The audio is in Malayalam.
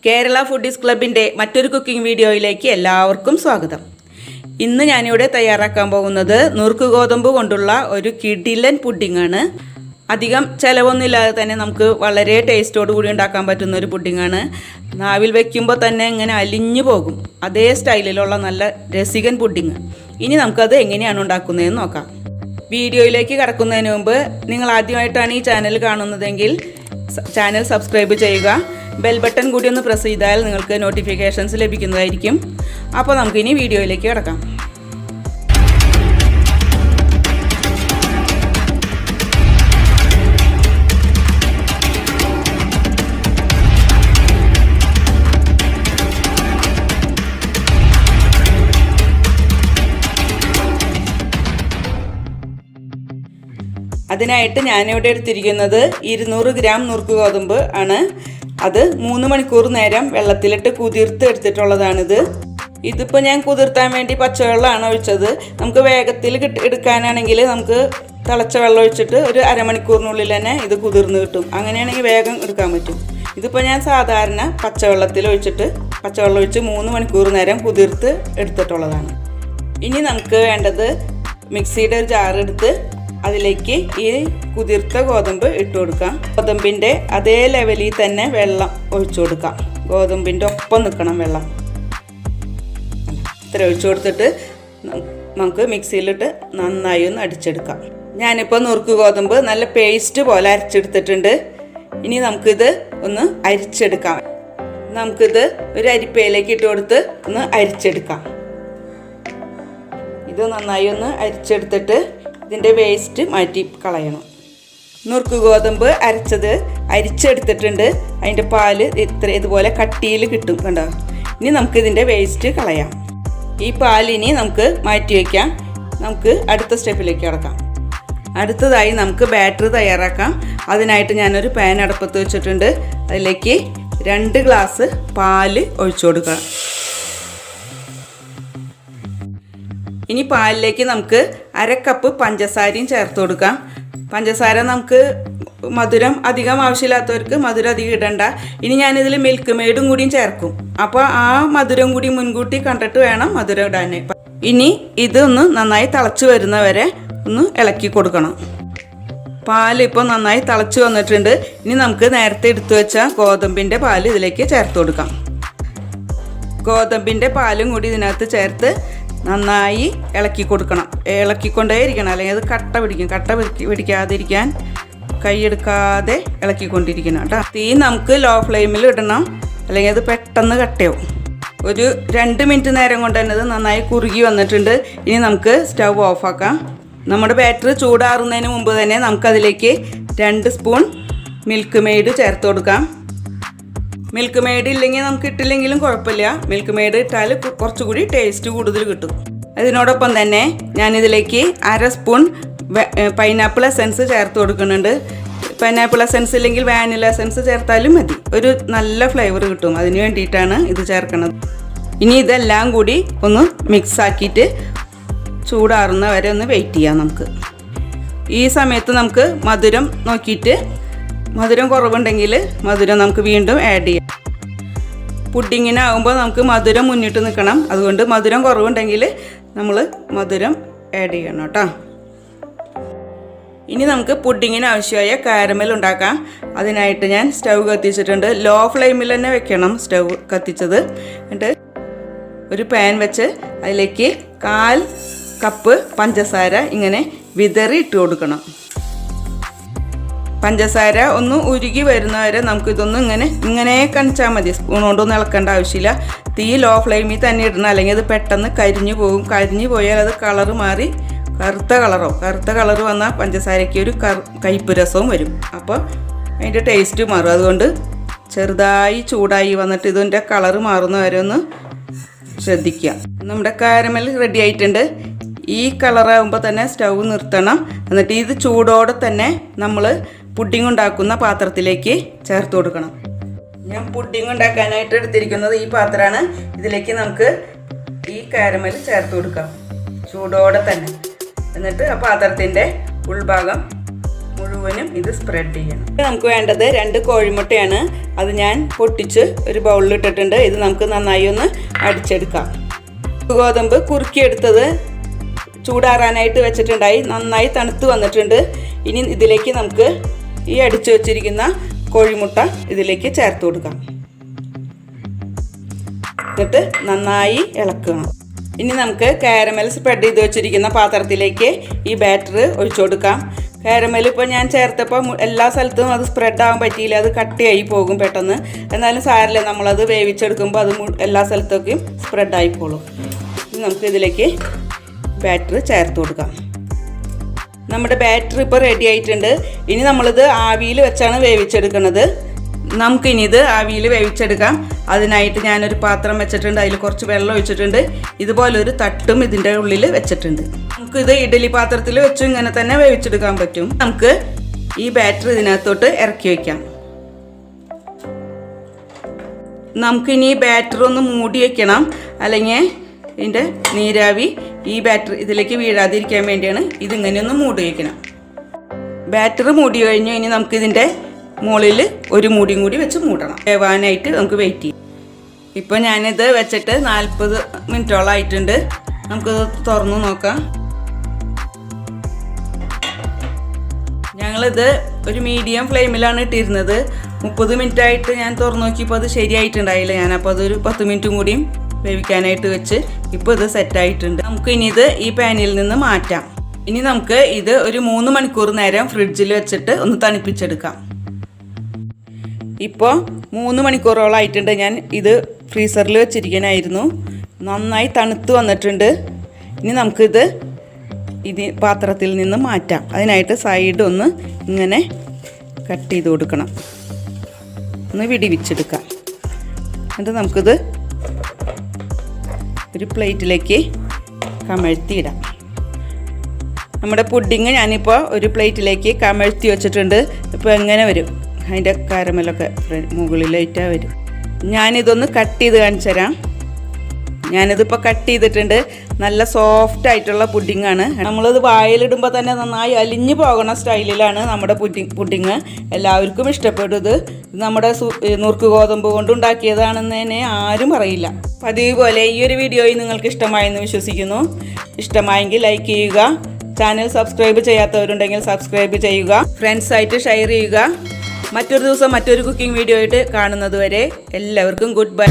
കേരള ഫുഡീസ് ക്ലബിൻ്റെ മറ്റൊരു കുക്കിംഗ് വീഡിയോയിലേക്ക് എല്ലാവർക്കും സ്വാഗതം. ഇന്ന് ഞാനിവിടെ തയ്യാറാക്കാൻ പോകുന്നത് നുറുക്ക് ഗോതമ്പ് കൊണ്ടുള്ള ഒരു കിടിലൻ പുഡിങ്ങാണ്. അധികം ചിലവൊന്നുമില്ലാതെ തന്നെ നമുക്ക് വളരെ ടേസ്റ്റോട് കൂടി ഉണ്ടാക്കാൻ പറ്റുന്ന ഒരു പുഡിങ്ങാണ്. നാവിൽ വയ്ക്കുമ്പോൾ തന്നെ ഇങ്ങനെ അലിഞ്ഞു പോകും, അതേ സ്റ്റൈലിലുള്ള നല്ല രസികൻ പുഡിങ്. ഇനി നമുക്കത് എങ്ങനെയാണ് ഉണ്ടാക്കുന്നതെന്ന് നോക്കാം. വീഡിയോയിലേക്ക് കടക്കുന്നതിന് മുമ്പ് നിങ്ങൾ ആദ്യമായിട്ടാണ് ഈ ചാനൽ കാണുന്നതെങ്കിൽ ചാനൽ സബ്സ്ക്രൈബ് ചെയ്യുക. ബെൽ ബട്ടൺ കൂടി ഒന്ന് പ്രസ് ചെയ്താൽ നിങ്ങൾക്ക് നോട്ടിഫിക്കേഷൻസ് ലഭിക്കുന്നതായിരിക്കും. അപ്പോൾ നമുക്കിനി വീഡിയോയിലേക്ക് കിടക്കാം. അതിനായിട്ട് ഞാനിവിടെ എടുത്തിരിക്കുന്നത് 200 ഗ്രാം നുറുക്ക് ഗോതമ്പ് ആണ്. അത് 3 മണിക്കൂർ നേരം വെള്ളത്തിലിട്ട് കുതിർത്ത് എടുത്തിട്ടുള്ളതാണിത്. ഇതിപ്പോൾ ഞാൻ കുതിർത്താൻ വേണ്ടി പച്ചവെള്ളമാണ് ഒഴിച്ചത്. നമുക്ക് വേഗത്തിൽ എടുക്കാനാണെങ്കിൽ നമുക്ക് തിളച്ച വെള്ളം ഒഴിച്ചിട്ട് ഒരു അരമണിക്കൂറിനുള്ളിൽ തന്നെ ഇത് കുതിർന്ന് കിട്ടും. അങ്ങനെയാണെങ്കിൽ വേഗം എടുക്കാൻ പറ്റും. ഇതിപ്പോൾ ഞാൻ സാധാരണ പച്ചവെള്ളത്തിൽ ഒഴിച്ചിട്ട് പച്ചവെള്ളം ഒഴിച്ച് 3 മണിക്കൂർ നേരം കുതിർത്ത് എടുത്തിട്ടുള്ളതാണ്. ഇനി നമുക്ക് വേണ്ടത് മിക്സിയുടെ ഒരു ജാറെടുത്ത് അതിലേക്ക് ഈ കുതിർത്ത ഗോതമ്പ് ഇട്ട് കൊടുക്കാം. ഗോതമ്പിൻ്റെ അതേ ലെവലിൽ തന്നെ വെള്ളം ഒഴിച്ചു കൊടുക്കാം. ഗോതമ്പിൻ്റെ ഒപ്പം നിൽക്കണം വെള്ളം. ഇത്ര ഒഴിച്ചു കൊടുത്തിട്ട് നമുക്ക് മിക്സിയിലിട്ട് നന്നായി ഒന്ന് അടിച്ചെടുക്കാം. ഞാനിപ്പോൾ നുറുക്ക് ഗോതമ്പ് നല്ല പേസ്റ്റ് പോലെ അരച്ചെടുത്തിട്ടുണ്ട്. ഇനി നമുക്കിത് ഒന്ന് അരിച്ചെടുക്കാം. നമുക്കിത് ഒരു അരിപ്പയിലേക്ക് ഇട്ട് കൊടുത്ത് ഒന്ന് അരിച്ചെടുക്കാം. ഇത് നന്നായി ഒന്ന് അരിച്ചെടുത്തിട്ട് ഇതിൻ്റെ വേസ്റ്റ് മാറ്റി കളയണം. നുറുക്ക് ഗോതമ്പ് അരിച്ചെടുത്തിട്ടുണ്ട്. അതിൻ്റെ പാല് ഇതുപോലെ കട്ടിയിൽ കിട്ടും, കണ്ടോ. ഇനി നമുക്കിതിൻ്റെ വേസ്റ്റ് കളയാം. ഈ പാലിനി നമുക്ക് മാറ്റി വയ്ക്കാം. നമുക്ക് അടുത്ത സ്റ്റെപ്പിലേക്ക് കടക്കാം. അടുത്തതായി നമുക്ക് ബാറ്റർ തയ്യാറാക്കാം. അതിനായിട്ട് ഞാനൊരു പാൻ അടുപ്പത്ത് വെച്ചിട്ടുണ്ട്. അതിലേക്ക് 2 ഗ്ലാസ് പാല് ഒഴിച്ചു കൊടുക്കാം. ഇനി പാലിലേക്ക് നമുക്ക് 1/2 കപ്പ് പഞ്ചസാരയും ചേർത്ത് കൊടുക്കാം. പഞ്ചസാര നമുക്ക് മധുരം അധികം ആവശ്യമില്ലാത്തവർക്ക് മധുരം അധികം ഇടണ്ട. ഇനി ഞാനിതിൽ മിൽക്ക് മെയ്ഡും കൂടിയും ചേർക്കും. അപ്പോൾ ആ മധുരം കൂടി മുൻകൂട്ടി കണ്ടിട്ട് വേണം മധുരം ഇടാൻ. ഇനി ഇതൊന്ന് നന്നായി തിളച്ച് വരുന്നവരെ ഒന്ന് ഇളക്കി കൊടുക്കണം. പാൽ ഇപ്പോൾ നന്നായി തിളച്ച് വന്നിട്ടുണ്ട്. ഇനി നമുക്ക് നേരത്തെ എടുത്തു വെച്ച ഗോതമ്പിൻ്റെ പാൽ ഇതിലേക്ക് ചേർത്ത് കൊടുക്കാം. ഗോതമ്പിൻ്റെ പാലും കൂടി ഇതിനകത്ത് ചേർത്ത് നന്നായി ഇളക്കി കൊടുക്കണം. ഇളക്കിക്കൊണ്ടേ ഇരിക്കണം, അല്ലെങ്കിൽ അത് കട്ട പിടിക്കാതിരിക്കാൻ കൈയെടുക്കാതെ ഇളക്കിക്കൊണ്ടിരിക്കണം കേട്ടോ. തീ നമുക്ക് ലോ ഫ്ലെയിമിൽ ഇടണം, അല്ലെങ്കിൽ അത് പെട്ടെന്ന് കട്ടയാവും. ഒരു 2 മിനിറ്റ് നേരം കൊണ്ട് തന്നെ ഇത് നന്നായി കുറുകി വന്നിട്ടുണ്ട്. ഇനി നമുക്ക് സ്റ്റവ് ഓഫാക്കാം. നമ്മുടെ ബാറ്റർ ചൂടാറുന്നതിന് മുമ്പ് തന്നെ നമുക്കതിലേക്ക് 2 സ്പൂൺ മിൽക്ക് മെയ്ഡ് ചേർത്ത് കൊടുക്കാം. മിൽക്ക് മെയ്ഡ് ഇല്ലെങ്കിൽ നമുക്ക് ഇട്ടില്ലെങ്കിലും കുഴപ്പമില്ല. മിൽക്ക് മെയ്ഡ് ഇട്ടാൽ കുറച്ചുകൂടി ടേസ്റ്റ് കൂടുതൽ കിട്ടും. അതിനോടൊപ്പം തന്നെ ഞാനിതിലേക്ക് 1/2 സ്പൂൺ പൈനാപ്പിൾ എസൻസ് ചേർത്ത് കൊടുക്കുന്നുണ്ട്. പൈനാപ്പിൾ എസൻസ് ഇല്ലെങ്കിൽ വാനില എസൻസ് ചേർത്താലും മതി. ഒരു നല്ല ഫ്ലേവർ കിട്ടും. അതിന് വേണ്ടിയിട്ടാണ് ഇത് ചേർക്കുന്നത്. ഇനി ഇതെല്ലാം കൂടി ഒന്ന് മിക്സ് ആക്കിയിട്ട് ചൂടാറുന്ന വരെ ഒന്ന് വെയിറ്റ് ചെയ്യാം നമുക്ക്. ഈ സമയത്ത് നമുക്ക് മധുരം നോക്കിയിട്ട് മധുരം കുറവുണ്ടെങ്കിൽ മധുരം നമുക്ക് വീണ്ടും ആഡ് ചെയ്യാം. പുഡിങ്ങിനാകുമ്പോൾ നമുക്ക് മധുരം മുന്നിട്ട് നിൽക്കണം. അതുകൊണ്ട് മധുരം കുറവുണ്ടെങ്കിൽ നമ്മൾ മധുരം ആഡ് ചെയ്യണം കേട്ടോ. ഇനി നമുക്ക് പുഡിങ്ങിന് ആവശ്യമായ കാരമൽ ഉണ്ടാക്കാം. അതിനായിട്ട് ഞാൻ സ്റ്റൗ കത്തിച്ചിട്ടുണ്ട്. ലോ ഫ്ലെയിമിൽ തന്നെ വെക്കണം സ്റ്റൗ കത്തിച്ചത്. എന്നിട്ട് ഒരു പാൻ വെച്ച് അതിലേക്ക് 1/4 കപ്പ് പഞ്ചസാര ഇങ്ങനെ വിതറി ഇട്ട് കൊടുക്കണം. പഞ്ചസാര ഒന്ന് ഉരുകി വരുന്നവരെ നമുക്കിതൊന്ന് ഇങ്ങനെ കണിച്ചാൽ മതി. സ്പൂൺ കൊണ്ടൊന്നും ഇളക്കേണ്ട ആവശ്യമില്ല. തീ ലോ ഫ്ലെയിമിൽ തന്നെ ഇടണം, അല്ലെങ്കിൽ അത് പെട്ടെന്ന് കരിഞ്ഞു പോകും. കരിഞ്ഞു പോയാൽ അത് കളറ് മാറി കറുത്ത കളറ് വന്നാൽ പഞ്ചസാരയ്ക്ക് ഒരു കയ്പ്പ് രസവും വരും. അപ്പോൾ അതിൻ്റെ ടേസ്റ്റ് മാറും. അതുകൊണ്ട് ചെറുതായി ചൂടായി വന്നിട്ട് ഇതിൻ്റെ കളറ് മാറുന്ന വരെ ഒന്ന് ശ്രദ്ധിക്കുക. നമ്മുടെ കാരമൽ റെഡി ആയിട്ടുണ്ട്. ഈ കളറാകുമ്പോൾ തന്നെ സ്റ്റൗ നിർത്തണം. എന്നിട്ട് ഇത് ചൂടോടെ തന്നെ നമ്മൾ പുഡിംഗ് ഉണ്ടാക്കുന്ന പാത്രത്തിലേക്ക് ചേർത്ത് കൊടുക്കണം. ഞാൻ പുഡിംഗ് ഉണ്ടാക്കാനായിട്ട് എടുത്തിരിക്കുന്നത് ഈ പാത്രമാണ്. ഇതിലേക്ക് നമുക്ക് ഈ കാരമൽ ചേർത്ത് കൊടുക്കാം ചൂടോടെ തന്നെ. എന്നിട്ട് ആ പാത്രത്തിൻ്റെ ഉൾഭാഗം മുഴുവനും ഇത് സ്പ്രെഡ് ചെയ്യണം. നമുക്ക് വേണ്ടത് 2 കോഴിമുട്ടയാണ്. അത് ഞാൻ പൊട്ടിച്ച് ഒരു ബൗളിൽ ഇട്ടിട്ടുണ്ട്. ഇത് നമുക്ക് നന്നായി ഒന്ന് അടിച്ചെടുക്കാം. ഗോതമ്പ് കുറുക്കിയെടുത്തത് ചൂടാറാനായിട്ട് വെച്ചിട്ടുണ്ടായി. നന്നായി തണുത്ത് വന്നിട്ടുണ്ട്. ഇനി ഇതിലേക്ക് നമുക്ക് ഈ അടിച്ചു വെച്ചിരിക്കുന്ന കോഴിമുട്ട ഇതിലേക്ക് ചേർത്ത് കൊടുക്കാം. എന്നിട്ട് നന്നായി ഇളക്കണം. ഇനി നമുക്ക് കാരമൽ സ്പ്രെഡ് ചെയ്ത് വെച്ചിരിക്കുന്ന പാത്രത്തിലേക്ക് ഈ ബാറ്റർ ഒഴിച്ചു കൊടുക്കാം. കാരമൽ ഇപ്പോൾ ഞാൻ ചേർത്തപ്പോൾ എല്ലാ സ്ഥലത്തും അത് സ്പ്രെഡ് ആവാൻ പറ്റിയില്ല. അത് കട്ടിയായി പോകും പെട്ടെന്ന്. എന്നാലും സാരമില്ല, നമ്മളത് വേവിച്ചെടുക്കുമ്പോൾ അത് എല്ലാ സ്ഥലത്തേക്കും സ്പ്രെഡ് ആയിക്കോളും. ഇനി നമുക്ക് ഇതിലേക്ക് ബാറ്റർ ചേർത്ത് കൊടുക്കാം. നമ്മുടെ ബാറ്റർ ഇപ്പോൾ റെഡി ആയിട്ടുണ്ട്. ഇനി നമ്മളിത് ആവിയിൽ വെച്ചാണ് വേവിച്ചെടുക്കുന്നത്. നമുക്കിനി ഇത് ആവിയിൽ വേവിച്ചെടുക്കാം. അതിനായിട്ട് ഞാനൊരു പാത്രം വെച്ചിട്ടുണ്ട്. അതിൽ കുറച്ച് വെള്ളം ഒഴിച്ചിട്ടുണ്ട്. ഇതുപോലൊരു തട്ടും ഇതിൻ്റെ ഉള്ളിൽ വെച്ചിട്ടുണ്ട്. നമുക്കിത് ഇഡ്ഡലി പാത്രത്തിൽ വെച്ച് ഇങ്ങനെ തന്നെ വേവിച്ചെടുക്കാൻ പറ്റും. നമുക്ക് ഈ ബാറ്റർ ഇതിനകത്തോട്ട് ഇറക്കി വയ്ക്കാം. നമുക്കിനി ഈ ബാറ്റർ ഒന്ന് മൂടി വയ്ക്കണം. അല്ലെങ്കിൽ ഇതിൻ്റെ നീരാവി ഈ ബാറ്റർ ഇതിലേക്ക് വീഴാതിരിക്കാൻ വേണ്ടിയാണ് ഇതിങ്ങനെ ഒന്ന് മൂടി വയ്ക്കണം. ബാറ്റർ മൂടി കഴിഞ്ഞു. ഇനി നമുക്കിതിൻ്റെ മുകളിൽ ഒരു മൂടിയും കൂടി വെച്ച് മൂടണം. വേവാനായിട്ട് നമുക്ക് വെയിറ്റ് ചെയ്യാം. ഇപ്പോൾ ഞാനിത് വെച്ചിട്ട് 40 മിനിറ്റോളം ആയിട്ടുണ്ട്. നമുക്കിത് തുറന്ന് നോക്കാം. ഞങ്ങളിത് ഒരു മീഡിയം ഫ്ലെയിമിലാണ് ഇട്ടിരുന്നത്. 30 മിനിറ്റായിട്ട് ഞാൻ തുറന്ന് നോക്കിയപ്പോൾ അത് ശരിയായിട്ടുണ്ടായില്ല. ഞാനപ്പോൾ അതൊരു 10 മിനിറ്റും കൂടിയും വേവിക്കാനായിട്ട് വെച്ച് ഇപ്പോൾ ഇത് സെറ്റായിട്ടുണ്ട്. നമുക്ക് ഇനി ഇത് ഈ പാനിൽ നിന്ന് മാറ്റാം. ഇനി നമുക്ക് ഇത് ഒരു 3 മണിക്കൂർ നേരം ഫ്രിഡ്ജിൽ വെച്ചിട്ട് ഒന്ന് തണുപ്പിച്ചെടുക്കാം. ഇപ്പോൾ 3 മണിക്കൂറോളം ആയിട്ടുണ്ട്. ഞാൻ ഇത് ഫ്രീസറിൽ വെച്ചിരിക്കാനായിരുന്നു. നന്നായി തണുത്ത് വന്നിട്ടുണ്ട്. ഇനി നമുക്കിത് പാത്രത്തിൽ നിന്ന് മാറ്റാം. അതിനായിട്ട് സൈഡ് ഒന്ന് ഇങ്ങനെ കട്ട് ചെയ്ത് കൊടുക്കണം. ഒന്ന് വിടിവിച്ചെടുക്കാം. എന്നിട്ട് നമുക്കിത് ഒരു പ്ലേറ്റിലേക്ക് കമഴ്ത്തിയിടാം. നമ്മുടെ പുഡിങ് ഞാനിപ്പോൾ ഒരു പ്ലേറ്റിലേക്ക് കമഴ്ത്തി വെച്ചിട്ടുണ്ട്. ഇപ്പോൾ എങ്ങനെ വരും? അതിൻ്റെ കാരമലൊക്കെ മുകളിലായിട്ടാണ് വരും. ഞാനിതൊന്ന് കട്ട് ചെയ്ത് കാണിച്ചു തരാം. ഞാനിതിപ്പോൾ കട്ട് ചെയ്തിട്ടുണ്ട്. നല്ല സോഫ്റ്റ് ആയിട്ടുള്ള പുഡിങ്ങാണ്. നമ്മളിത് വായിലിടുമ്പോൾ തന്നെ നന്നായി അലിഞ്ഞു പോകുന്ന സ്റ്റൈലിലാണ് നമ്മുടെ പുഡിങ്. എല്ലാവർക്കും ഇഷ്ടപ്പെടും. ഇത് നമ്മുടെ നുറുക്ക് ഗോതമ്പ് കൊണ്ടുണ്ടാക്കിയതാണെന്ന് തന്നെ ആരും പറയില്ല. പതിവ് പോലെ ഈ ഒരു വീഡിയോയിൽ നിങ്ങൾക്ക് ഇഷ്ടമായെന്ന് വിശ്വസിക്കുന്നു. ഇഷ്ടമായെങ്കിൽ ലൈക്ക് ചെയ്യുക. ചാനൽ സബ്സ്ക്രൈബ് ചെയ്യാത്തവരുണ്ടെങ്കിൽ സബ്സ്ക്രൈബ് ചെയ്യുക. ഫ്രണ്ട്സായിട്ട് ഷെയർ ചെയ്യുക. മറ്റൊരു ദിവസം മറ്റൊരു കുക്കിംഗ് വീഡിയോ ആയിട്ട് കാണുന്നത് വരെ എല്ലാവർക്കും ഗുഡ് ബൈ.